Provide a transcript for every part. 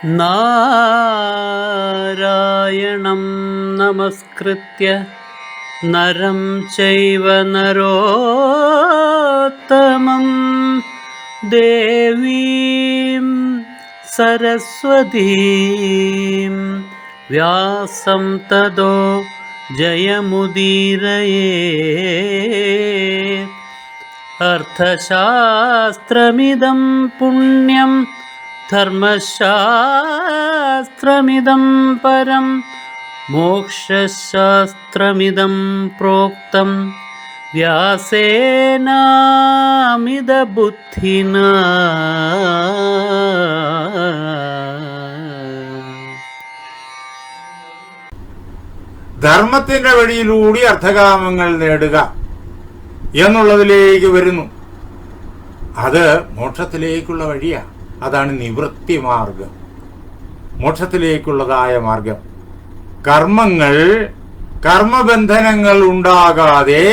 നാരായണം നമസ്കൃത്യ നരം ചൈവ നരോത്തമം ദേവീം സരസ്വതീം വ്യാസം തതോ ജയമുദീരയേ. അർത്ഥശാസ്ത്രമിദം പുണ്യം ധർമ്മശാസ്ത്രമിദം പരം മോക്ഷശാസ്ത്രമിദം പ്രോക്തം വ്യാസേനാമിത ബുദ്ധിനാ. ധർമ്മത്തിന്റെ വഴിയിലൂടെ അർത്ഥകാമങ്ങൾ നേടുക എന്നുള്ളതിലേക്ക് വരുന്നു. അത് മോക്ഷത്തിലേക്കുള്ള വഴിയാണ്. അതാണ് നിവൃത്തി മാർഗം, മോക്ഷത്തിലേക്കുള്ളതായ മാർഗം. കർമ്മങ്ങൾ, കർമ്മബന്ധനങ്ങൾ ഉണ്ടാകാതെ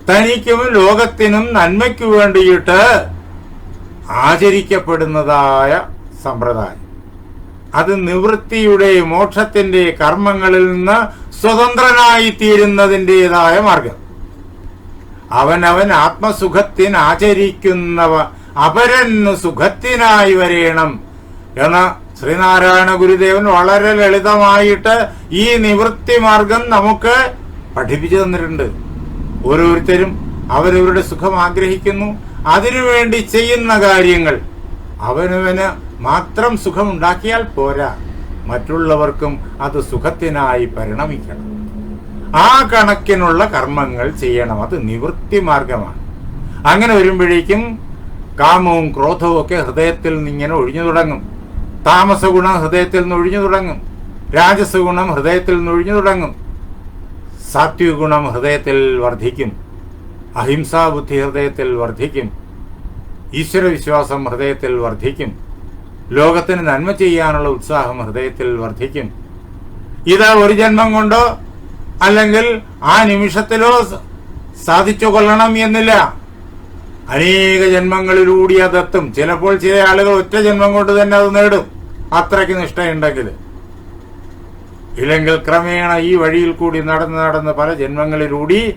തനിക്കും ലോകത്തിനും നന്മയ്ക്കു വേണ്ടിയിട്ട് ആചരിക്കപ്പെടുന്നതായ സമ്പ്രദായം, അത് നിവൃത്തിയുടെ, മോക്ഷത്തിന്റെ, കർമ്മങ്ങളിൽ നിന്ന് സ്വതന്ത്രനായി തീരുന്നതിൻ്റെതായ മാർഗം. അവനവൻ ആത്മസുഖത്തിന് ആചരിക്കുന്നവ അപരന് സുഖത്തിനായി വരേണം എന്ന ശ്രീനാരായണ ഗുരുദേവൻ വളരെ ലളിതമായിട്ട് ഈ നിവൃത്തി മാർഗം നമുക്ക് പഠിപ്പിച്ചു തന്നിട്ടുണ്ട്. ഓരോരുത്തരും അവരവരുടെ സുഖം ആഗ്രഹിക്കുന്നു, അതിനുവേണ്ടി ചെയ്യുന്ന കാര്യങ്ങൾ അവനവന് മാത്രം സുഖമുണ്ടാക്കിയാൽ പോരാ, മറ്റുള്ളവർക്കും അത് സുഖത്തിനായി പരിണമിക്കണം. ആ കണക്കിനുള്ള കർമ്മങ്ങൾ ചെയ്യണം. അത് നിവൃത്തി മാർഗമാണ്. അങ്ങനെ വരുമ്പോഴേക്കും കാമവും ക്രോധവും ഒക്കെ ഹൃദയത്തിൽ നിന്നിങ്ങനെ ഒഴിഞ്ഞു തുടങ്ങും. താമസ ഗുണം ഹൃദയത്തിൽ നിന്ന് ഒഴിഞ്ഞു തുടങ്ങും. രാജസ ഗുണം ഹൃദയത്തിൽ നിന്ന് ഒഴിഞ്ഞു തുടങ്ങും. സാത്വിക ഗുണം ഹൃദയത്തിൽ വർദ്ധിക്കും. അഹിംസാബുദ്ധി ഹൃദയത്തിൽ വർദ്ധിക്കും. ഈശ്വരവിശ്വാസം ഹൃദയത്തിൽ വർദ്ധിക്കും. ലോകത്തിന് നന്മ ചെയ്യാനുള്ള ഉത്സാഹം ഹൃദയത്തിൽ വർദ്ധിക്കും. ഇത് ഒരു ജന്മം കൊണ്ടോ അല്ലെങ്കിൽ ആ നിമിഷത്തിലോ സാധിച്ചു കൊള്ളണം എന്നില്ല. അനേക ജന്മങ്ങളിലൂടെ അതെത്തും. ചിലപ്പോൾ ചില ആളുകൾ ഒറ്റ ജന്മം കൊണ്ട് തന്നെ അത് നേടും, അത്രയ്ക്ക് നിഷ്ഠയുണ്ടെങ്കിൽ. ഇല്ലെങ്കിൽ ക്രമേണ ഈ വഴിയിൽ കൂടി നടന്ന് പല ജന്മങ്ങളിലൂടെ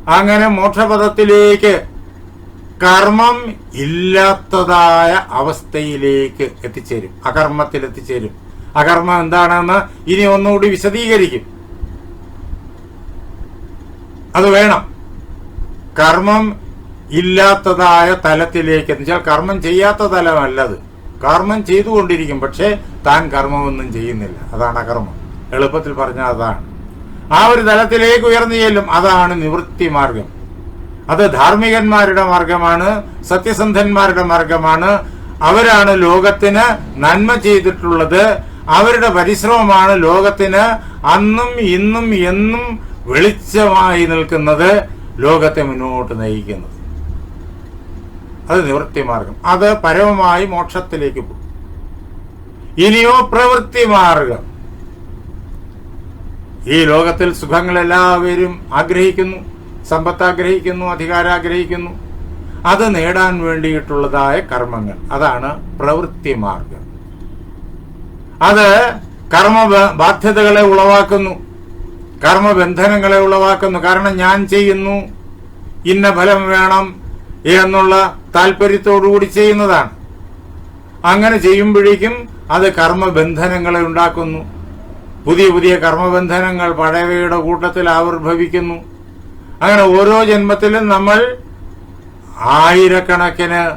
അങ്ങനെ മോക്ഷപദത്തിലേക്ക്, കർമ്മം ഇല്ലാത്തതായ അവസ്ഥയിലേക്ക് എത്തിച്ചേരും, അകർമ്മത്തിൽ എത്തിച്ചേരും. അകർമ്മം എന്താണെന്ന് ഇനി ഒന്നുകൂടി വിശദീകരിക്കും. അത് വേണം. കർമ്മം ഇല്ലാത്തതായ തലത്തിലേക്ക് എത്തിച്ചാൽ, കർമ്മം ചെയ്യാത്ത തലമല്ലത്, കർമ്മം ചെയ്തുകൊണ്ടിരിക്കും, പക്ഷെ താൻ കർമ്മമൊന്നും ചെയ്യുന്നില്ല. അതാണ് അകർമ്മം. എളുപ്പത്തിൽ പറഞ്ഞാൽ അതാണ്. ആ ഒരു തലത്തിലേക്ക് ഉയർന്നു ചെല്ലും. അതാണ് നിവൃത്തി മാർഗം. അത് ധാർമ്മികന്മാരുടെ മാർഗമാണ്, സത്യസന്ധന്മാരുടെ മാർഗമാണ്. അവരാണ് ലോകത്തിന് നന്മ ചെയ്തിട്ടുള്ളത്. അവരുടെ പരിശ്രമമാണ് ലോകത്തിന് അന്നും ഇന്നും എന്നും വെളിച്ചമായി നിൽക്കുന്നത്, ലോകത്തെ മുന്നോട്ട് നയിക്കുന്നത്. അത് നിവൃത്തി മാർഗം. അത് പരമമായി മോക്ഷത്തിലേക്ക് പോകും. ഇനിയോ പ്രവൃത്തി മാർഗം. ഈ ലോകത്തിൽ സുഖങ്ങൾ എല്ലാവരും ആഗ്രഹിക്കുന്നു, സമ്പത്ത് ആഗ്രഹിക്കുന്നു, അധികാരം ആഗ്രഹിക്കുന്നു. അത് നേടാൻ വേണ്ടിയിട്ടുള്ളതായ കർമ്മങ്ങൾ, അതാണ് പ്രവൃത്തി മാർഗം. അത് കർമ്മ ബാധ്യതകളെ ഉളവാക്കുന്നു, കർമ്മബന്ധനങ്ങളെ ഉളവാക്കുന്നു. കാരണം ഞാൻ ചെയ്യുന്നു, ഇന്ന ഫലം വേണം എന്നുള്ള താല്പര്യത്തോടുകൂടി ചെയ്യുന്നതാണ്. അങ്ങനെ ചെയ്യുമ്പോഴേക്കും അത് കർമ്മബന്ധനങ്ങളെ ഉണ്ടാക്കുന്നു. പുതിയ പുതിയ കർമ്മബന്ധനങ്ങൾ പഴയവയുടെ കൂട്ടത്തിൽ ആവിർഭവിക്കുന്നു. അങ്ങനെ ഓരോ ജന്മത്തിലും നമ്മൾ ആയിരക്കണക്കിന്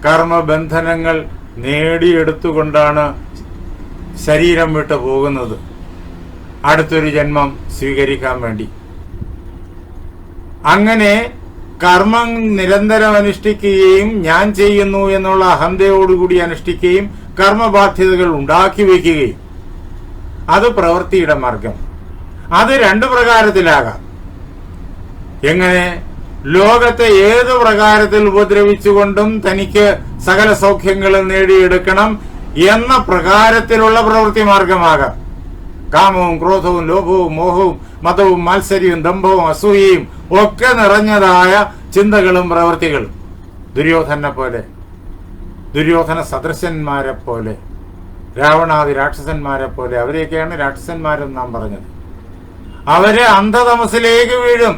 കർമ്മബന്ധനങ്ങൾ നേടിയെടുത്തുകൊണ്ടാണ് ശരീരം വിട്ടു പോകുന്നത്, അടുത്തൊരു ജന്മം സ്വീകരിക്കാൻ വേണ്ടി. അങ്ങനെ കർമ്മം നിരന്തരം അനുഷ്ഠിക്കുകയും ഞാൻ ചെയ്യുന്നു എന്നുള്ള അഹന്തയോടുകൂടി അനുഷ്ഠിക്കുകയും കർമ്മബാധ്യതകൾ ഉണ്ടാക്കി വയ്ക്കുകയും, അത് പ്രവൃത്തിയുടെ മാർഗം. അത് രണ്ടു പ്രകാരത്തിലാകാം. എങ്ങനെ? ലോകത്തെ ഏതു പ്രകാരത്തിൽ ഉപദ്രവിച്ചുകൊണ്ടും തനിക്ക് സകല സൗഖ്യങ്ങളും നേടിയെടുക്കണം എന്ന പ്രകാരത്തിലുള്ള പ്രവൃത്തി മാർഗമാകാം. കാമവും ക്രോധവും ലോഭവും മോഹവും മതവും മാത്സര്യവും ദമ്പവും അസൂയയും ഒക്കെ നിറഞ്ഞതായ ചിന്തകളും പ്രവൃത്തികളും, ദുര്യോധനെ പോലെ, ദുര്യോധന സദൃശന്മാരെ പോലെ രാവണാദി രാക്ഷസന്മാരെ പോലെ അവരെയൊക്കെയാണ് രാക്ഷസന്മാരെന്ന് നാം പറഞ്ഞത്. അവര് അന്ധതമസിലേക്ക് വീഴും.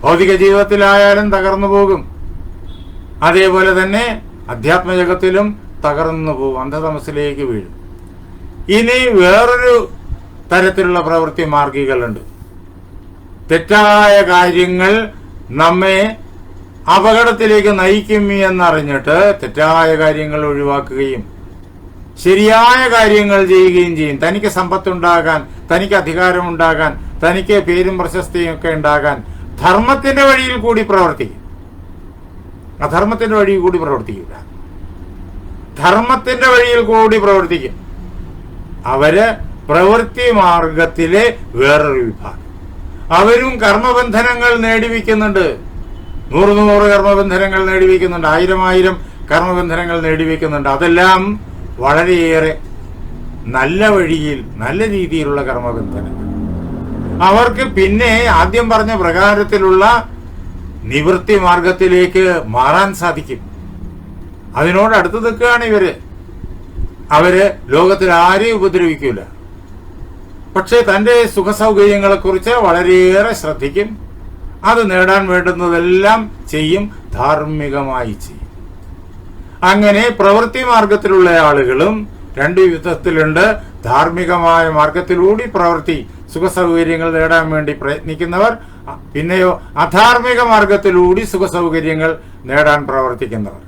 ഭൗതിക ജീവിതത്തിലായാലും തകർന്നു പോകും. അതേപോലെ തന്നെ അധ്യാത്മജഗത്തിലും തകർന്നു പോകും, അന്ധതമസിലേക്ക് വീഴും. ഇനി വേറൊരു തരത്തിലുള്ള പ്രവൃത്തി മാർഗികളുണ്ട്. തെറ്റായ കാര്യങ്ങൾ നമ്മെ അപകടത്തിലേക്ക് നയിക്കും എന്നറിഞ്ഞിട്ട് തെറ്റായ കാര്യങ്ങൾ ഒഴിവാക്കുകയും ശരിയായ കാര്യങ്ങൾ ചെയ്യുകയും ചെയ്യും. തനിക്ക് സമ്പത്തുണ്ടാകാൻ, തനിക്ക് അധികാരമുണ്ടാകാൻ, തനിക്ക് പേരും പ്രശസ്തിയും ഒക്കെ ഉണ്ടാകാൻ ധർമ്മത്തിന്റെ വഴിയിൽ കൂടി പ്രവർത്തിക്കും. അധർമ്മത്തിന്റെ വഴിയിൽ കൂടി പ്രവർത്തിക്കില്ല, ധർമ്മത്തിന്റെ വഴിയിൽ കൂടി പ്രവർത്തിക്കും. അവര് പ്രവൃത്തി മാർഗത്തിലെ വേറൊരു വിഭാഗം. അവരും കർമ്മബന്ധനങ്ങൾ നേടിവെക്കുന്നുണ്ട്. 100 കർമ്മബന്ധനങ്ങൾ നേടിവെക്കുന്നുണ്ട്, 1000 കർമ്മബന്ധനങ്ങൾ നേടിവെക്കുന്നുണ്ട്. അതെല്ലാം വളരെയേറെ നല്ല വഴിയിൽ, നല്ല രീതിയിലുള്ള കർമ്മബന്ധനങ്ങൾ. അവർക്ക് പിന്നെ ആദ്യം പറഞ്ഞ പ്രകാരത്തിലുള്ള നിവൃത്തി മാർഗത്തിലേക്ക് മാറാൻ സാധിക്കും. അതിനോട് അടുത്ത് നിൽക്കുകയാണ് ഇവര്. അവര് ലോകത്തിൽ ആരെയും ഉപദ്രവിക്കൂല. പക്ഷെ തന്റെ സുഖസൗകര്യങ്ങളെ കുറിച്ച് വളരെയേറെ ശ്രദ്ധിക്കും. അത് നേടാൻ വേണ്ടുന്നതെല്ലാം ചെയ്യും, ധാർമ്മികമായി ചെയ്യും. അങ്ങനെ പ്രവൃത്തി മാർഗത്തിലുള്ള ആളുകളും രണ്ടു വിധത്തിലുണ്ട്. ധാർമ്മികമായ മാർഗത്തിലൂടെ പ്രവൃത്തി സുഖസൗകര്യങ്ങൾ നേടാൻ വേണ്ടി പ്രയത്നിക്കുന്നവർ, പിന്നെയോ അധാർമിക മാർഗത്തിലൂടെ സുഖസൗകര്യങ്ങൾ നേടാൻ പ്രവർത്തിക്കുന്നവർ.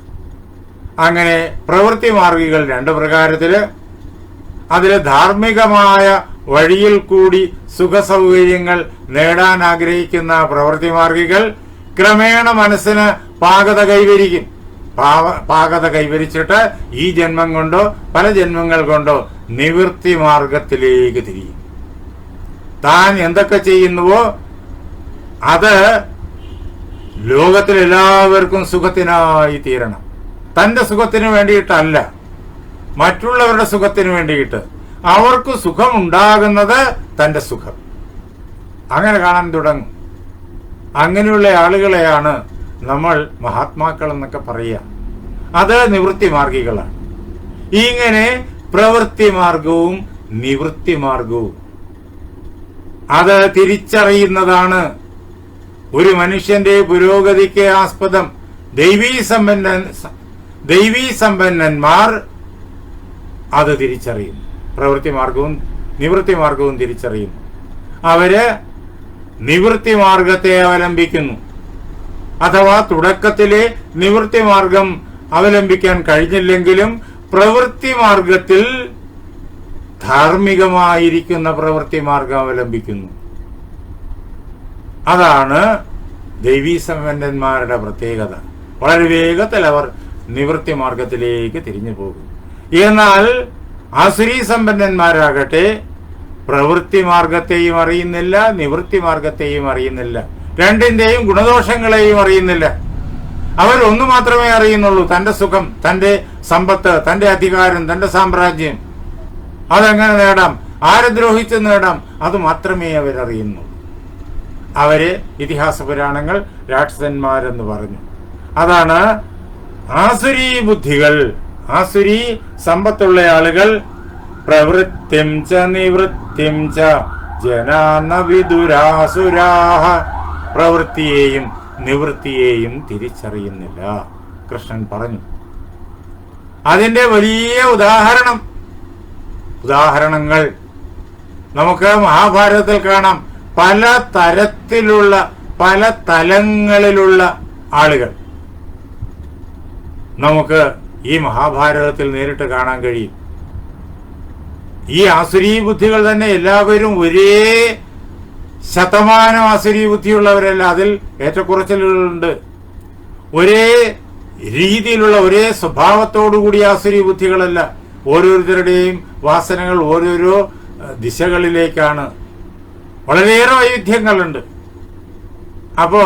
അങ്ങനെ പ്രവൃത്തി മാർഗികൾ രണ്ട് പ്രകാരത്തില്. അതിൽ ധാർമ്മികമായ വഴിയിൽ കൂടി സുഖസൗകര്യങ്ങൾ നേടാൻ ആഗ്രഹിക്കുന്ന പ്രവൃത്തി മാർഗികൾ ക്രമേണ മനസ്സിന് പാകത കൈവരിക്കും. പാകത കൈവരിച്ചിട്ട് ഈ ജന്മം കൊണ്ടോ പല ജന്മങ്ങൾ കൊണ്ടോ നിവൃത്തി മാർഗത്തിലേക്ക് തിരിയും. താൻ എന്തൊക്കെ ചെയ്യുന്നുവോ അത് ലോകത്തിലെല്ലാവർക്കും സുഖത്തിനായി തീരണം. തന്റെ സുഖത്തിന് വേണ്ടിയിട്ടല്ല, മറ്റുള്ളവരുടെ സുഖത്തിന് വേണ്ടിയിട്ട്. അവർക്ക് സുഖമുണ്ടാകുന്നത് തന്റെ സുഖം. അങ്ങനെ കാണാൻ തുടങ്ങും. അങ്ങനെയുള്ള ആളുകളെയാണ് നമ്മൾ മഹാത്മാക്കൾ എന്നൊക്കെ പറയുക. അത് നിവൃത്തി മാർഗികളാണ്. ഇങ്ങനെ പ്രവൃത്തി മാർഗവും നിവൃത്തി മാർഗവും അത് തിരിച്ചറിയുന്നതാണ് ഒരു മനുഷ്യന്റെ പുരോഗതിക്ക് ആസ്പദം. ദൈവീ സമ്പന്നന്മാർ അത് തിരിച്ചറിയും. പ്രവൃത്തി മാർഗവും നിവൃത്തി മാർഗവും തിരിച്ചറിയുന്നു. അവര് നിവൃത്തി മാർഗത്തെ അവലംബിക്കുന്നു. അഥവാ തുടക്കത്തിലെ നിവൃത്തി മാർഗം അവലംബിക്കാൻ കഴിഞ്ഞില്ലെങ്കിലും പ്രവൃത്തി മാർഗത്തിൽ ധാർമ്മികമായിരിക്കുന്ന പ്രവൃത്തി മാർഗം അവലംബിക്കുന്നു. അതാണ് ദൈവീ സമ്പന്നന്മാരുടെ പ്രത്യേകത. വളരെ വേഗത്തിൽ അവർ നിവൃത്തി മാർഗത്തിലേക്ക് തിരിഞ്ഞു പോകും. എന്നാൽ ആസുരീ സമ്പന്നന്മാരാകട്ടെ പ്രവൃത്തി മാർഗത്തെയും അറിയുന്നില്ല, നിവൃത്തി മാർഗത്തെയും അറിയുന്നില്ല, രണ്ടിന്റെയും ഗുണദോഷങ്ങളെയും അറിയുന്നില്ല. അവർ ഒന്നു മാത്രമേ അറിയുന്നുള്ളൂ: തന്റെ സുഖം, തന്റെ സമ്പത്ത്, തന്റെ അധികാരം, തന്റെ സാമ്രാജ്യം. അതെങ്ങനെ നേടാം, ആരെ ദ്രോഹിച്ച് നേടാം, അത് മാത്രമേ അവരറിയുന്നുള്ളൂ. അവര് ഇതിഹാസ പുരാണങ്ങൾ രാക്ഷസന്മാരെന്ന് പറഞ്ഞു. അതാണ് ആസുരീ ബുദ്ധികൾ, ആസുരീ സമ്പത്തുള്ള ആളുകൾ. പ്രവൃത്തിം ച നിവൃത്തിം ച ജനാന വിദുരാസുരാഹ. പ്രവൃത്തിയെയും നിവൃത്തിയെയും തിരിച്ചറിയുന്നില്ല, കൃഷ്ണൻ പറഞ്ഞു. അതിന്റെ വലിയ ഉദാഹരണങ്ങൾ നമുക്ക് മഹാഭാരതത്തിൽ കാണാം. പല തരത്തിലുള്ള, പല തലങ്ങളിലുള്ള ആളുകൾ നമുക്ക് ഈ മഹാഭാരതത്തിൽ നേരിട്ട് കാണാൻ കഴിയും. ഈ ആസുരീ ബുദ്ധികൾ തന്നെ എല്ലാവരും ഒരേ ശതമാനം ആസുരീ ബുദ്ധിയുള്ളവരല്ല, അതിൽ ഏറ്റക്കുറച്ചിലുകളുണ്ട്. ഒരേ രീതിയിലുള്ള, ഒരേ സ്വഭാവത്തോടുകൂടി ആസുരീ ബുദ്ധികളല്ല. ഓരോരുത്തരുടെയും വാസനകൾ ഓരോരോ ദിശകളിലേക്കാണ്. വളരെയേറെ വൈവിധ്യങ്ങളുണ്ട്. അപ്പോ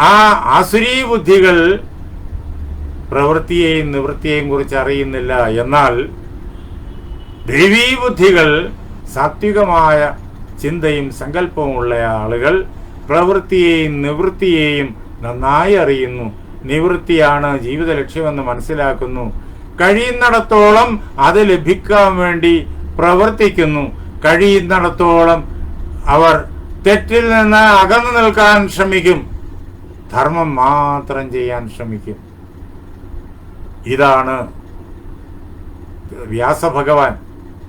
ആ ആസുരീ ബുദ്ധികൾ പ്രവൃത്തിയെയും നിവൃത്തിയെയും കുറിച്ച് അറിയുന്നില്ല. എന്നാൽ ദൈവീ ബുദ്ധികൾ, സാത്വികമായ ചിന്തയും സങ്കല്പവും ഉള്ള ആളുകൾ പ്രവൃത്തിയെയും നിവൃത്തിയെയും നന്നായി അറിയുന്നു. നിവൃത്തിയാണ് ജീവിത ലക്ഷ്യമെന്ന് മനസ്സിലാക്കുന്നു. കഴിയുന്നിടത്തോളം അത് ലഭിക്കാൻ വേണ്ടി പ്രവർത്തിക്കുന്നു. കഴിയുന്നിടത്തോളം അവർ തെറ്റിൽ നിന്ന് അകന്നു നിൽക്കാൻ ശ്രമിക്കും, ധർമ്മം മാത്രം ചെയ്യാൻ ശ്രമിക്കും. ഇതാണ് വ്യാസഭഗവാൻ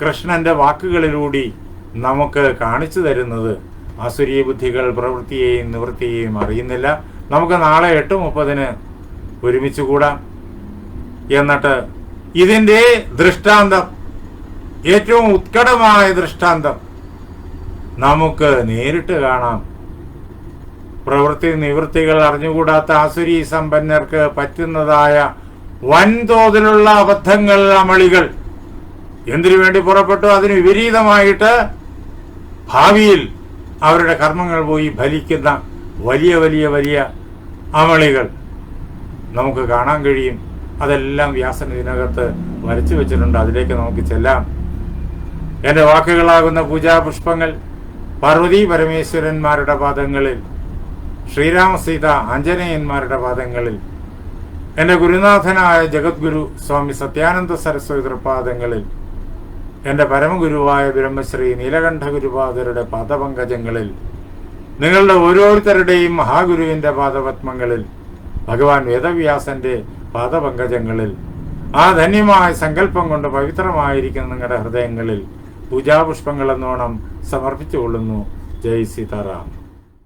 കൃഷ്ണന്റെ വാക്കുകളിലൂടെ നമുക്ക് കാണിച്ചു തരുന്നത്. ആസുരീ ബുദ്ധികൾ പ്രവൃത്തിയെയും നിവൃത്തിയെയും അറിയുന്നില്ല. നമുക്ക് നാളെ 8:30 ഒരുമിച്ച് കൂടാം. എന്നിട്ട് ഇതിൻ്റെ ദൃഷ്ടാന്തം, ഏറ്റവും ഉത്കടമായ ദൃഷ്ടാന്തം നമുക്ക് നേരിട്ട് കാണാം. പ്രവൃത്തി നിവൃത്തികൾ അറിഞ്ഞുകൂടാത്ത ആസുരീ സമ്പന്നർക്ക് പറ്റുന്നതായ വൻതോതിലുള്ള അബദ്ധങ്ങൾ, അമളികൾ എന്തിനു വേണ്ടി പുറപ്പെട്ടു അതിന് വിപരീതമായിട്ട് ഭാവിയിൽ അവരുടെ കർമ്മങ്ങൾ പോയി ഫലിക്കുന്ന വലിയ വലിയ വലിയ അമളികൾ നമുക്ക് കാണാൻ കഴിയും. അതെല്ലാം വ്യാസൻ ഇതിനകത്ത് വരച്ചു വെച്ചിട്ടുണ്ട്. അതിലേക്ക് നമുക്ക് ചെല്ലാം. എൻ്റെ വാക്കുകളാകുന്ന പൂജാപുഷ്പങ്ങൾ പാർവതി പരമേശ്വരന്മാരുടെ പാദങ്ങളിൽ, ശ്രീരാമ സീത ആഞ്ജനേയന്മാരുടെ പാദങ്ങളിൽ, എൻ്റെ ഗുരുനാഥനായ ജഗദ്ഗുരു സ്വാമി സത്യാനന്ദ സരസ്വതി പാദങ്ങളിൽ, എൻ്റെ പരമഗുരുവായ ബ്രഹ്മശ്രീ നീലകണ്ഠ ഗുരുപാദരുടെ പാദപങ്കജങ്ങളിൽ, നിങ്ങളുടെ ഓരോരുത്തരുടെയും മഹാഗുരുവിൻ്റെ പാദപത്മങ്ങളിൽ, ഭഗവാൻ വേദവ്യാസന്റെ പാദപങ്കജങ്ങളിൽ, ആ ധന്യമായ സങ്കല്പം കൊണ്ട് പവിത്രമായിരിക്കുന്ന നിങ്ങളുടെ ഹൃദയങ്ങളിൽ പൂജാപുഷ്പങ്ങൾ എന്നോണം സമർപ്പിച്ചുകൊള്ളുന്നു. ജയ് സീതാറാം.